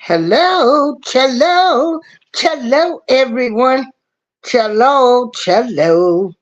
Hello, cello, cello, everyone. Cello, cello.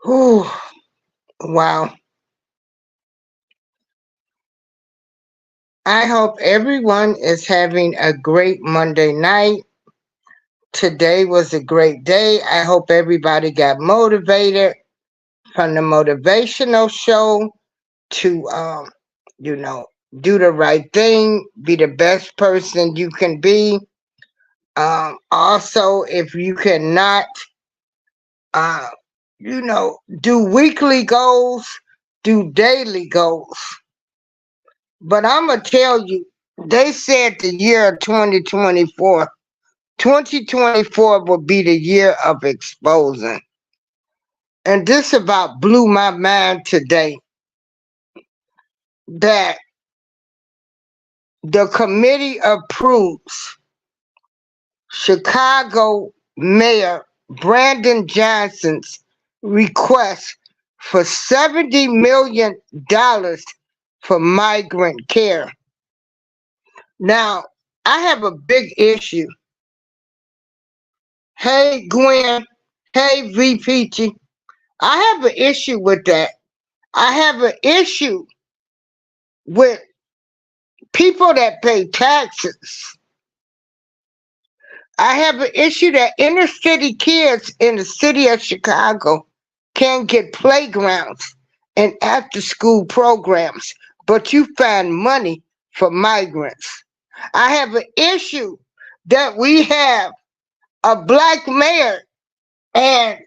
Whew, wow. I hope everyone is having a great Monday night. Today was a great day. I hope everybody got motivated from the motivational show to, you know, do the right thing, be the best person you can be. Also, if you cannot, do weekly goals, do daily goals. But I'm going to tell you, they said the year 2024 will be the year of exposing. And this about blew my mind today, that the committee approves Chicago Mayor Brandon Johnson's request for $70 million for migrant care. Now, I have a big issue. Hey, Gwen. Hey, V. Peachy. I have an issue with that. I have an issue with people that pay taxes. I have an issue that inner city kids in the city of Chicago can't get playgrounds and after school programs, but you find money for migrants. I have an issue that we have a black mayor and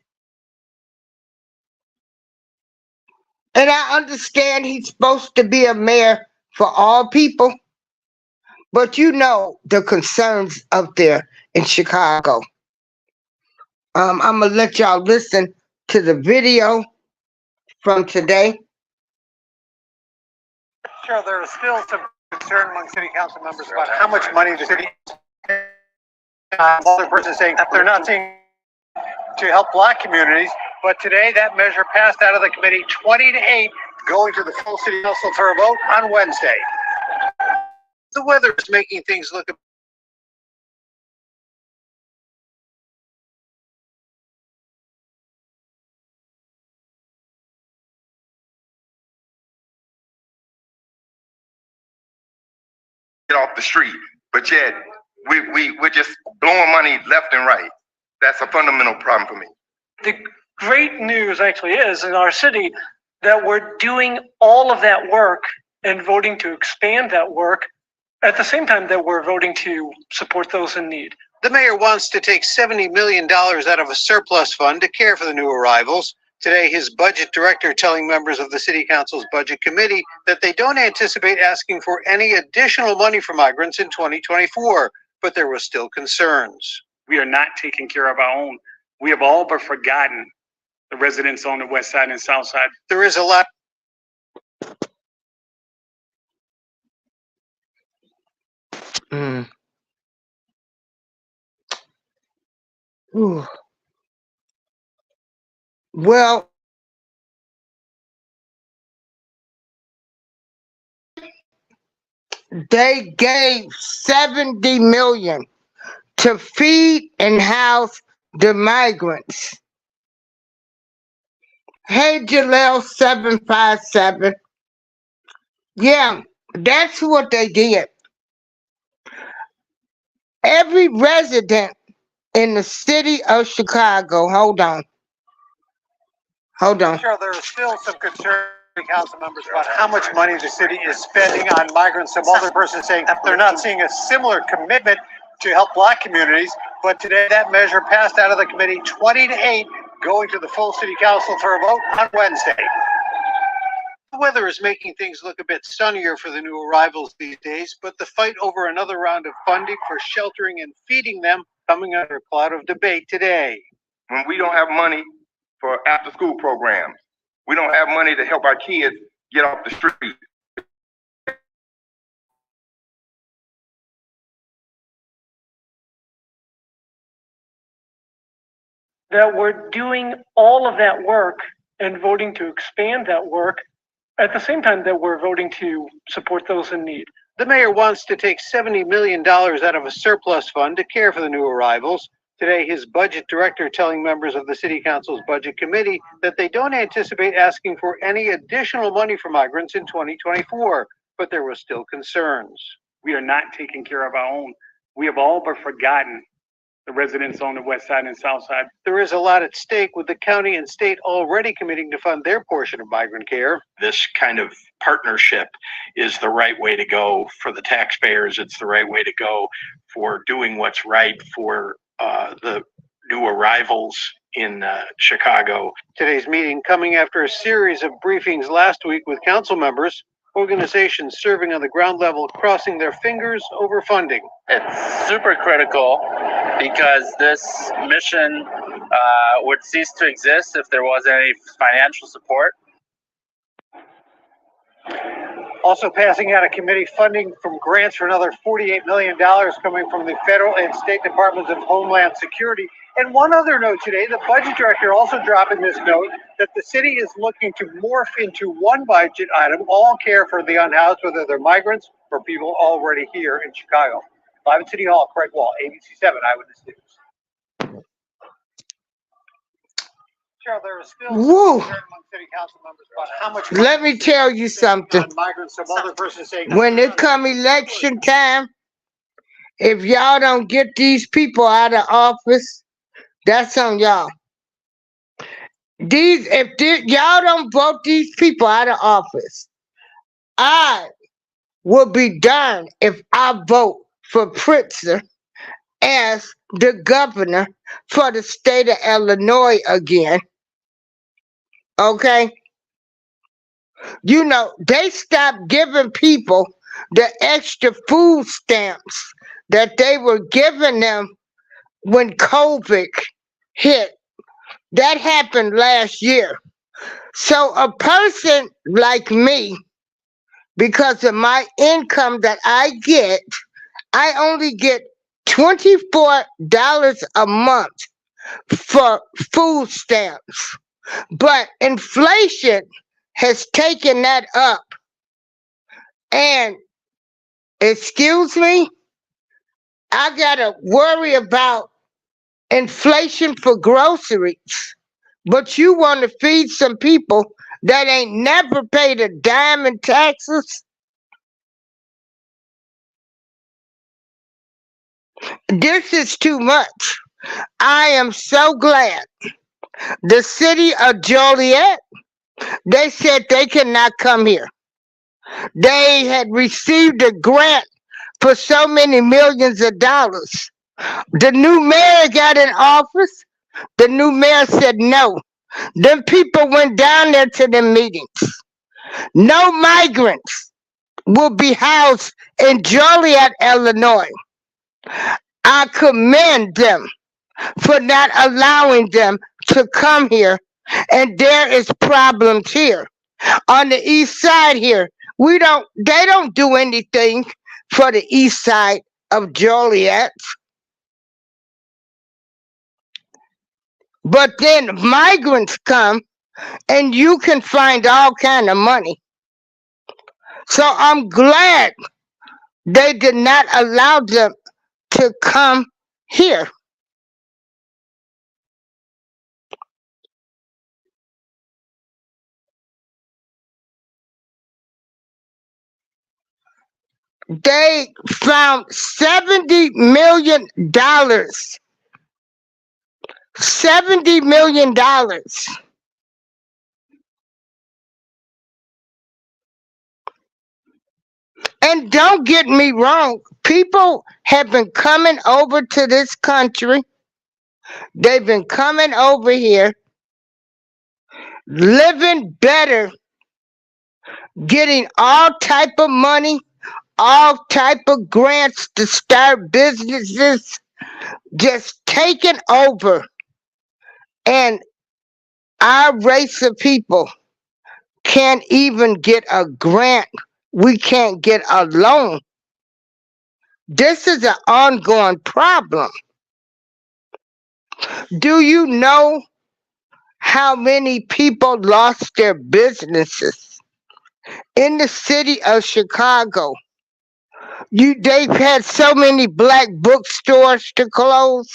I understand he's supposed to be a mayor for all people, but you know the concerns up there in Chicago. I'm going to let y'all listen to the video from today. Sure, there is still some concern among city council members about how much money the city other person saying they're not seeing to help black communities, but today that measure passed out of the committee 20-8, going to the full city council for a vote on Wednesday. The weather is making things look off the street, but yet we're just blowing money left and right. That's a fundamental problem for me. The great news actually is in our city that we're doing all of that work and voting to expand that work at the same time that we're voting to support those in need. The mayor wants to take $70 million out of a surplus fund to care for the new arrivals. Today, his budget director telling members of the City Council's Budget Committee that they don't anticipate asking for any additional money for migrants in 2024, but there were still concerns. We are not taking care of our own. We have all but forgotten the residents on the west side and south side. There is a lot. Ooh. Well, they gave 70 million to feed and house the migrants. Hey, Jaleel 757. Yeah, that's what they did. Every resident in the city of Chicago, hold on. Sure, there are still some concern, council members, about how much money the city is spending on migrants. Some other person saying they're not seeing a similar commitment to help Black communities. But today, that measure passed out of the committee 20-8, going to the full city council for a vote on Wednesday. The weather is making things look a bit sunnier for the new arrivals these days, but the fight over another round of funding for sheltering and feeding them coming under a cloud of debate today. When we don't have money for after-school programs, we don't have money to help our kids get off the street. That we're doing all of that work and voting to expand that work at the same time that we're voting to support those in need. The mayor wants to take $70 million out of a surplus fund to care for the new arrivals. Today, his budget director telling members of the City Council's Budget Committee that they don't anticipate asking for any additional money for migrants in 2024, but there were still concerns. We are not taking care of our own. We have all but forgotten the residents on the west side and south side. There is a lot at stake, with the county and state already committing to fund their portion of migrant care. This kind of partnership is the right way to go for the taxpayers. It's the right way to go for doing what's right for the new arrivals in Chicago. Today's meeting coming after a series of briefings last week with council members, organizations serving on the ground level crossing their fingers over funding. It's super critical because this mission would cease to exist if there wasn't any financial support. Also passing out of committee funding from grants for another $48 million coming from the federal and state departments of Homeland Security. And one other note today, the budget director also dropping this note that the city is looking to morph into one budget item, all care for the unhoused, whether they're migrants or people already here in Chicago. Live at City Hall, Craig Wall, ABC 7 Eyewitness News. Cheryl, there is still Woo. concern among city council members about how much Let me tell you something. on migrants. Some other person saying When it come election time, if y'all don't get these people out of office, that's on y'all. Y'all don't vote these people out of office, I will be darned if I vote for Pritzker as the governor for the state of Illinois again. Okay? You know, they stopped giving people the extra food stamps that they were giving them when COVID hit. That happened last year. So a person like me, because of my income that I only get $24 a month for food stamps. But inflation has taken that up. And, excuse me, I gotta worry about inflation for groceries. But you want to feed some people that ain't never paid a dime in taxes? This is too much. I am so glad the city of Joliet, they said they cannot come here. They had received a grant for so many millions of dollars. The new mayor got in office. The new mayor said, no, Them people went down there to the meetings. No migrants will be housed in Joliet, Illinois. I commend them for not allowing them to come here. And there is problems here. On the east side here, they don't do anything for the east side of Joliet. But then migrants come and you can find all kind of money. So I'm glad they did not allow them to come here. They found $70 million. $70 million. And don't get me wrong, people have been coming over to this country. They've been coming over here, living better, getting all type of money, all type of grants to start businesses, just taking over. And our race of people can't even get a grant. We can't get a loan. This is an ongoing problem. Do you know how many people lost their businesses in the city of Chicago? They've had so many black bookstores to close.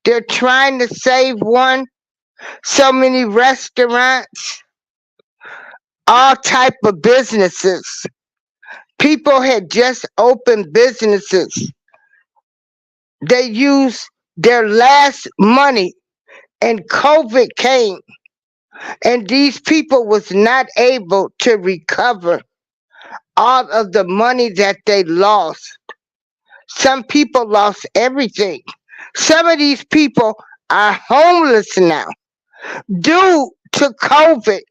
They're trying to save one. So many restaurants, all type of businesses. People had just opened businesses. They used their last money and COVID came. And these people was not able to recover all of the money that they lost. Some people lost everything. Some of these people are homeless now due to COVID.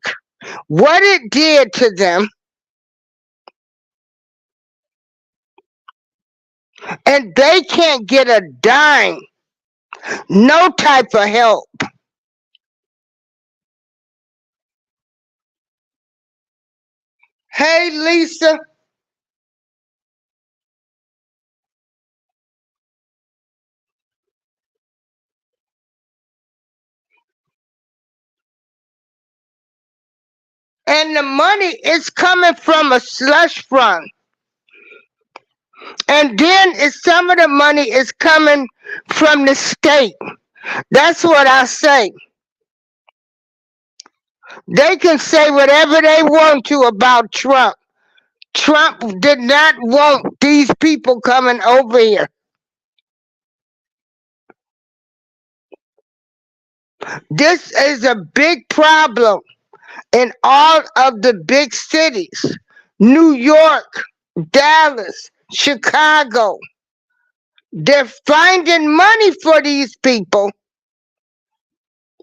What it did to them, and they can't get a dime, no type of help. Hey, Lisa. And the money is coming from a slush fund. And then some of the money is coming from the state. That's what I say. They can say whatever they want to about Trump. Trump did not want these people coming over here. This is a big problem in all of the big cities. New York, Dallas, Chicago. They're finding money for these people.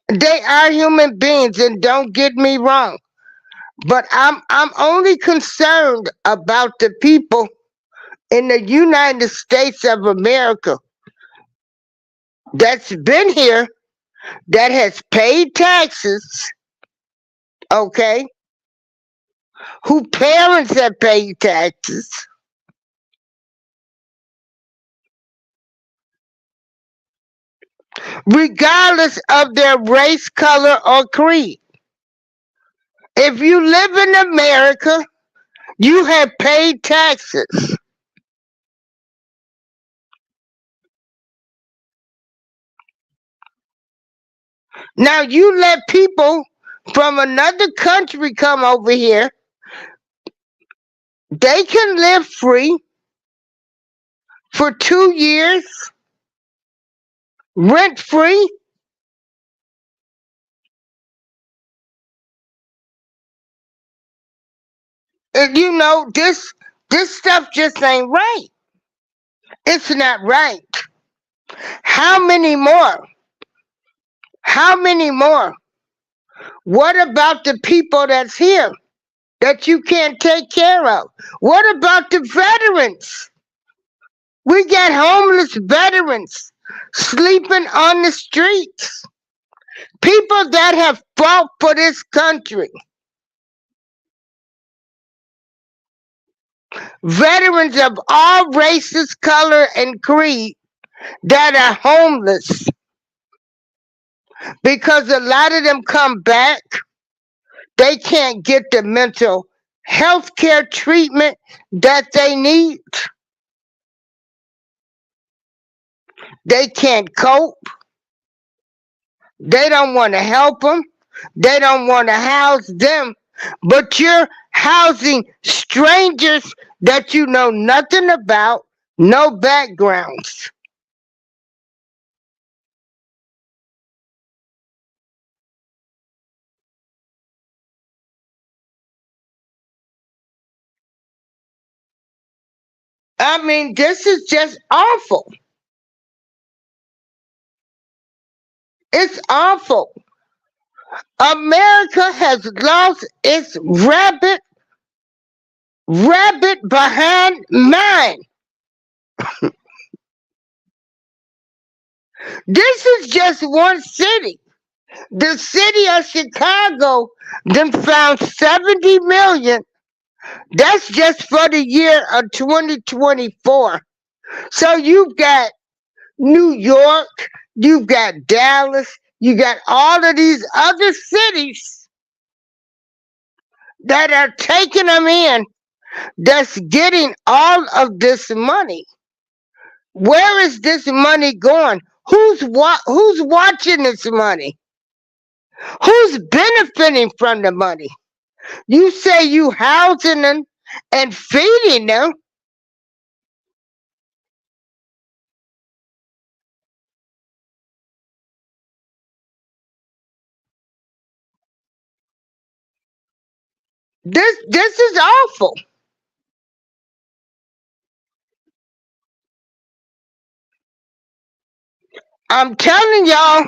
They are human beings, and don't get me wrong. But I'm only concerned about the people in the United States of America that's been here, that has paid taxes, okay? Who parents have paid taxes. Regardless of their race, color, or creed. If you live in America, you have paid taxes. Now you let people from another country come over here. They can live free for 2 years, rent free. And you know, this stuff just ain't right. It's not right. How many more? How many more What about the people that's here that you can't take care of? What about the veterans? We got homeless veterans sleeping on the streets. People that have fought for this country. Veterans of all races, color, and creed that are homeless. Because a lot of them come back, they can't get the mental health care treatment that they need. They can't cope. They don't want to help them. They don't want to house them. But you're housing strangers that you know nothing about, no backgrounds. I mean, this is just awful. It's awful. America has lost its rabbit behind mind. This is just one city. The city of Chicago then found 70 million. That's just for the year of 2024. So you've got New York, you've got Dallas, you got all of these other cities that are taking them in, that's getting all of this money. Where is this money going? Who's watching this money? Who's benefiting from the money? You say you housing them and feeding them. This is awful. I'm telling y'all,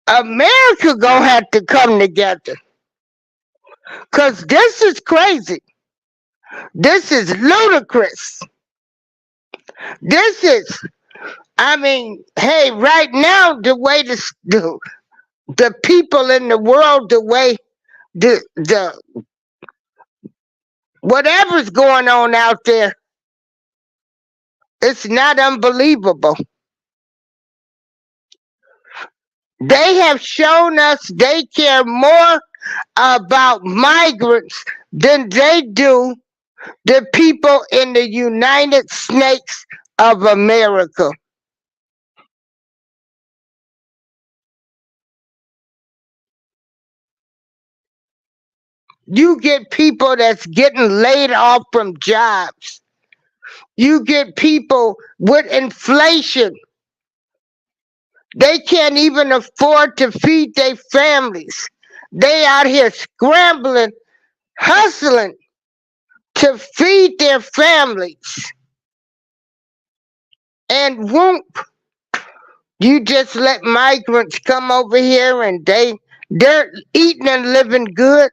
America gonna have to come together. Cause this is crazy. This is ludicrous. This is, I mean, hey, right now the way the people in the world, the way the whatever's going on out there, it's not unbelievable. They have shown us they care more about migrants than they do the people in the United States of America. You get people that's getting laid off from jobs. You get people with inflation. They can't even afford to feed their families. They out here scrambling, hustling to feed their families. And whoop, you just let migrants come over here and they're eating and living good.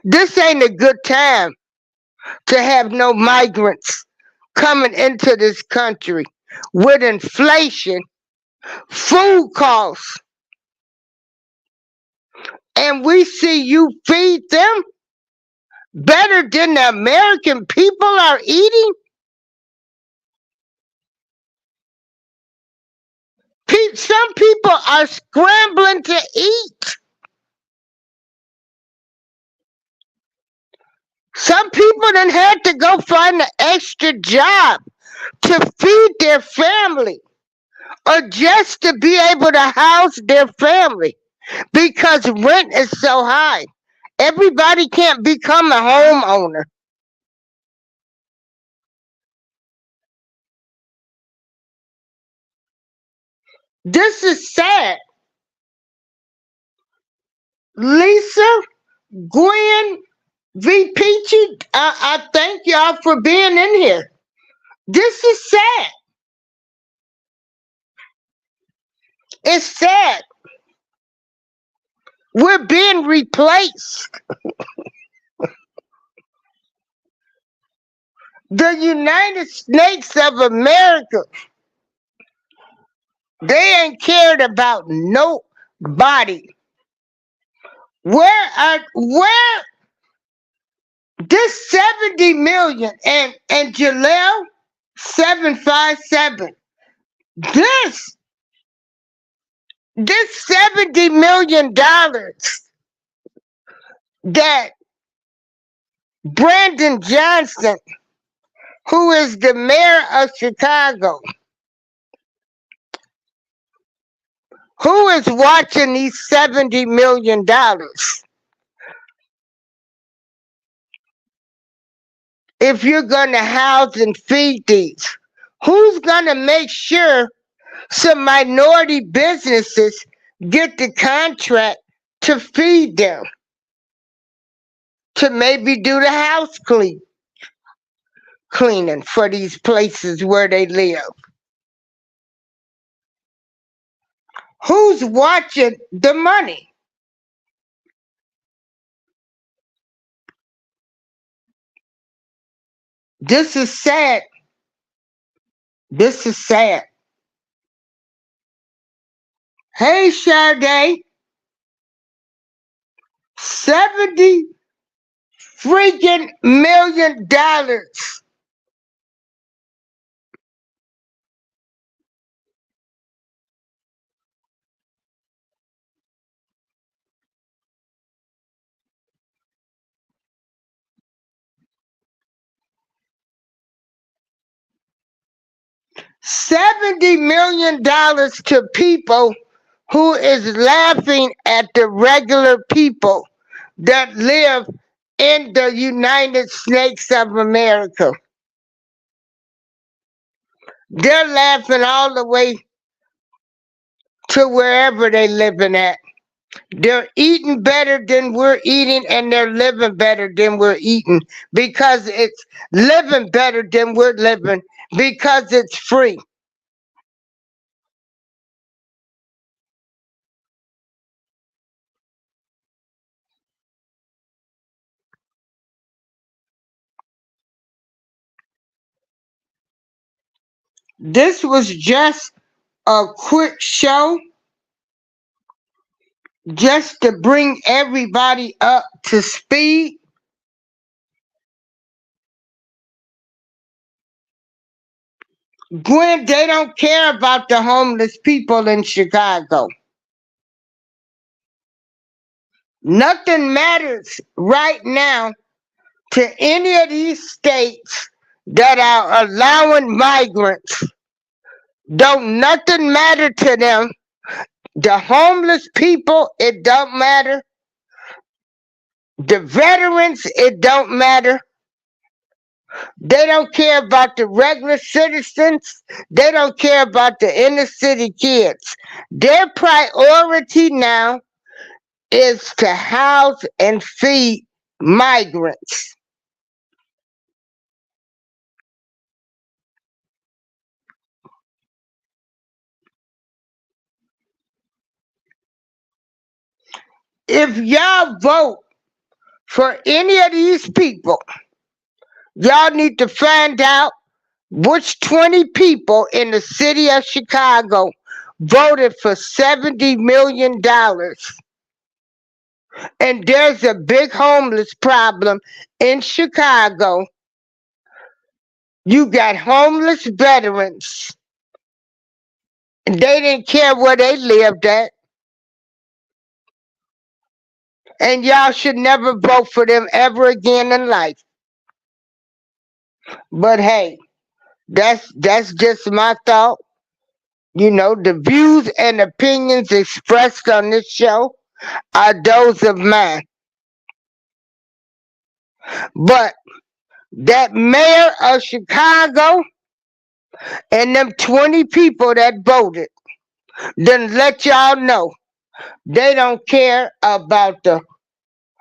This ain't a good time to have no migrants coming into this country with inflation, food costs, and we see you feed them better than the American people are eating. Some people are scrambling to eat. Some people then had to go find an extra job to feed their family or just to be able to house their family because rent is so high. Everybody can't become a homeowner. This is sad. Lisa, Gwen, V. Peachy, I thank y'all for being in here. This is sad. It's sad. We're being replaced. The United States of America, they ain't cared about nobody. Where this 70 million and Jaleel 757, this $70 million that Brandon Johnson, who is the mayor of Chicago, who is watching these $70 million? If you're going to house and feed these, who's going to make sure some minority businesses get the contract to feed them, to maybe do the house cleaning for these places where they live? Who's watching the money? This is sad. This is sad. Hey, Sade, 70 freaking million dollars. $70 million to people who is laughing at the regular people that live in the United States of America. They're laughing all the way to wherever they living at. They're eating better than we're eating, and they're living better than we're eating, because it's living better than we're living, because it's free. This was just a quick show just to bring everybody up to speed. Gwen, they don't care about the homeless people in Chicago. Nothing matters right now to any of these states that are allowing migrants. Don't nothing matter to them. The homeless people, it don't matter. The veterans, it don't matter. They don't care about the regular citizens. They don't care about the inner city kids. Their priority now is to house and feed migrants. If y'all vote for any of these people, y'all need to find out which 20 people in the city of Chicago voted for $70 million. And there's a big homeless problem in Chicago. You got homeless veterans. They didn't care where they lived at. And y'all should never vote for them ever again in life. But hey, that's just my thought. You know, the views and opinions expressed on this show are those of mine. But that mayor of Chicago and them 20 people that voted, then let y'all know they don't care about the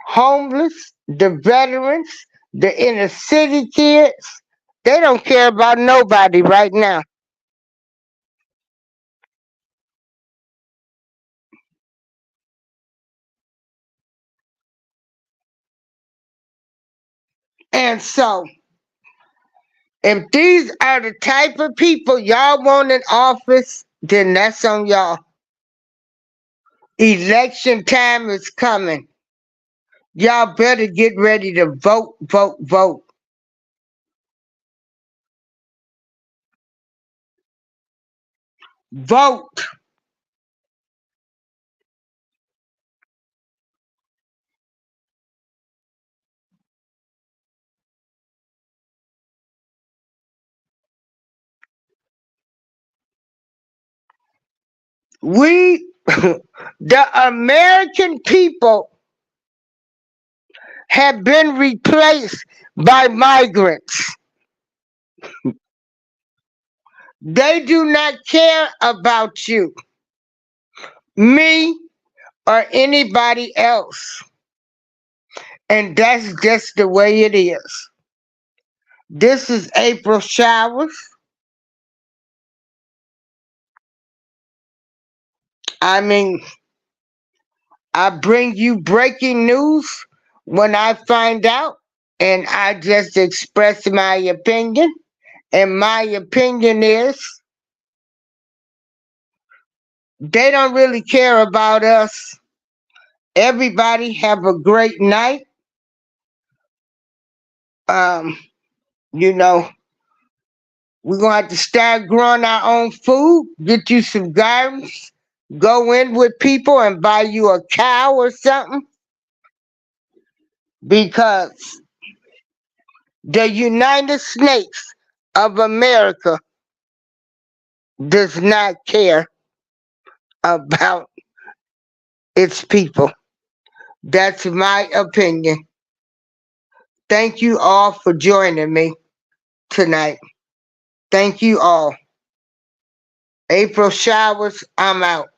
homeless, the veterans, the inner city kids. They don't care about nobody right now. And so, if these are the type of people y'all want in office, then that's on y'all. Election time is coming. Y'all better get ready to vote, vote, vote. Vote. We, the American people, have been replaced by migrants. They do not care about you, me, or anybody else. And that's just the way it is. This is April Showers. I mean, I bring you breaking news when I find out, and I just express my opinion. And my opinion is they don't really care about us. Everybody have a great night. You know, we're gonna have to start growing our own food, get you some gardens, go in with people and buy you a cow or something. Because the United States of America does not care about its people. That's my opinion. Thank you all for joining me tonight. Thank you all. April Showers, I'm out.